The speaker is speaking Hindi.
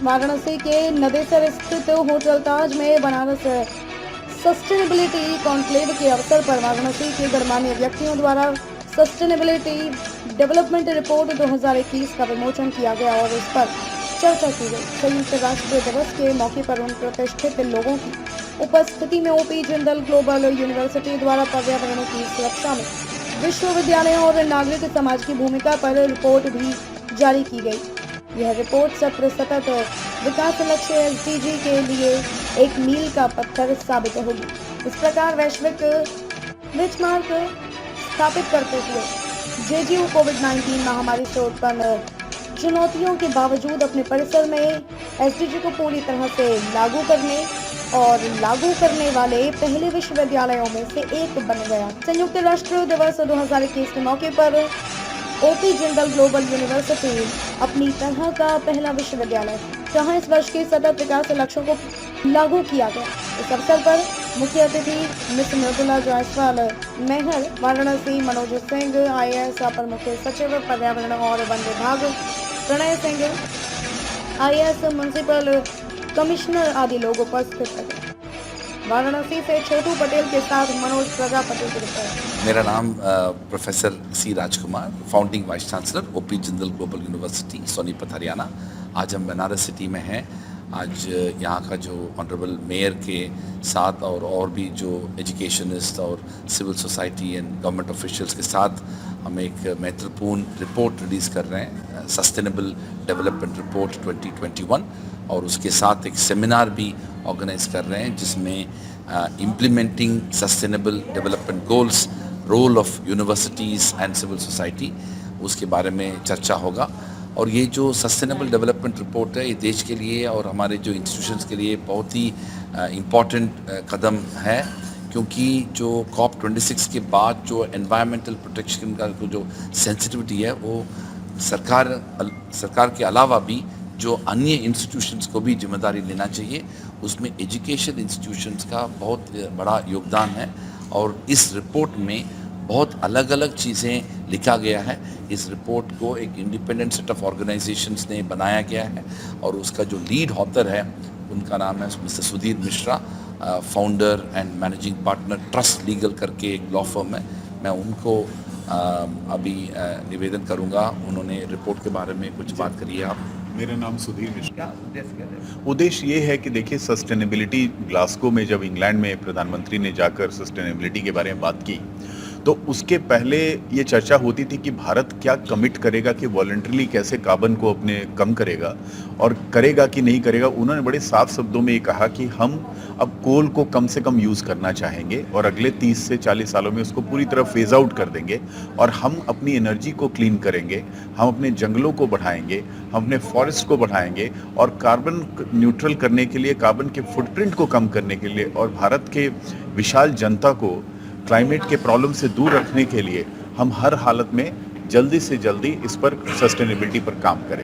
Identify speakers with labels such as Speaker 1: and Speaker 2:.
Speaker 1: वाराणसी के नदेसर स्थित होटल ताज में बनारस सस्टेनेबिलिटी कॉन्क्लेव के अवसर पर वाराणसी के गणमान्य व्यक्तियों द्वारा सस्टेनेबिलिटी डेवलपमेंट रिपोर्ट 2021 का विमोचन किया गया और इस पर चर्चा की गई। संयुक्त राष्ट्र दिवस के मौके पर उन प्रतिष्ठित लोगों की उपस्थिति में ओपी जिंदल ग्लोबल यूनिवर्सिटी द्वारा पर्यावरण की सुरक्षा में विश्वविद्यालयों और नागरिक समाज की भूमिका पर रिपोर्ट भी जारी की गई। यह रिपोर्ट सतत विकास लक्ष्य एसडीजी के लिए एक मील का पत्थर साबित होगी। इस प्रकार वैश्विक बेंचमार्क स्थापित करते हुए जेजीयू कोविड-19 महामारी से उत्पन्न चुनौतियों के बावजूद अपने परिसर में एसडीजी को पूरी तरह से लागू करने वाले पहले विश्वविद्यालयों में से एक बन गया। संयुक्त राष्ट्र दिवस 2021 के मौके पर ओपी जिंदल ग्लोबल यूनिवर्सिटी अपनी तरह का पहला विश्वविद्यालय जहां इस वर्ष के सतत विकास लक्ष्यों को लागू किया गया। इस अवसर पर मुख्य अतिथि Miss Mridula Jaiswal, mayor Varanasi Manoj Singh, IAS अपर मुख्य सचिव पर्यावरण और वन विभाग Pranay Singh, IAS municipal commissioner आदि लोग उपस्थित थे। वाराणसी से छोटू पटेल के साथ मनोज प्रजापति की रिपोर्ट।
Speaker 2: मेरा नाम professor C Rajkumar, founding vice chancellor OP Jindal global university Sonipat Haryana. आज हम बनारस सिटी में हैं। आज यहाँ का जो ऑनरेबल मेयर के साथ और भी जो एजुकेशनिस्ट और civil society and government officials के साथ हम एक महत्वपूर्ण रिपोर्ट रिलीज़ कर रहे हैं, सस्टेनेबल डेवलपमेंट रिपोर्ट 2021, और उसके साथ एक सेमिनार भी ऑर्गेनाइज कर रहे हैं जिसमें implementing sustainable development goals, role of universities and civil society, उसके बारे में चर्चा होगा। और ये जो सस्टेनेबल डेवलपमेंट रिपोर्ट है, ये देश के लिए और हमारे जो इंस्टीट्यूशंस के लिए बहुत ही इम्पॉर्टेंट कदम है, क्योंकि जो COP26 के बाद जो एनवायरमेंटल प्रोटेक्शन का जो सेंसिटिविटी है, वो सरकार के अलावा भी जो अन्य इंस्टीट्यूशंस को भी जिम्मेदारी लेना चाहिए। उसमें एजुकेशन इंस्टीट्यूशंस का बहुत बड़ा योगदान है और इस रिपोर्ट में बहुत अलग अलग चीज़ें लिखा गया है। इस रिपोर्ट को एक इंडिपेंडेंट सेट ऑफ ऑर्गेनाइजेशंस ने बनाया गया है और उसका जो लीड ऑथर है उनका नाम है mister Sudhir Mishra, founder and managing partner trust legal करके एक लॉ फर्म है। मैं उनको अभी निवेदन करूंगा, उन्होंने रिपोर्ट के बारे में कुछ बात करी है। आप?
Speaker 3: मेरा नाम सुधीर मिश्रा। उद्देश्य ये है कि देखिए, सस्टेनेबिलिटी ग्लासगो में जब इंग्लैंड में प्रधानमंत्री ने जाकर सस्टेनेबिलिटी के बारे में बात की, तो उसके पहले ये चर्चा होती थी कि भारत क्या कमिट करेगा कि वॉलंटरीली कैसे कार्बन को अपने कम करेगा और करेगा कि नहीं करेगा। उन्होंने बड़े साफ शब्दों में ये कहा कि हम अब कोल को कम से कम यूज़ करना चाहेंगे और अगले 30 से 40 सालों में उसको पूरी तरह फेज आउट कर देंगे और हम अपनी एनर्जी को क्लीन करेंगे, हम अपने जंगलों को बढ़ाएंगे, हम अपने फॉरेस्ट को बढ़ाएंगे और कार्बन न्यूट्रल करने के लिए, कार्बन के फुटप्रिंट को कम करने के लिए और भारत के विशाल जनता को क्लाइमेट के प्रॉब्लम से दूर रखने के लिए हम हर हालत में जल्दी से जल्दी इस पर सस्टेनेबिलिटी पर काम करें।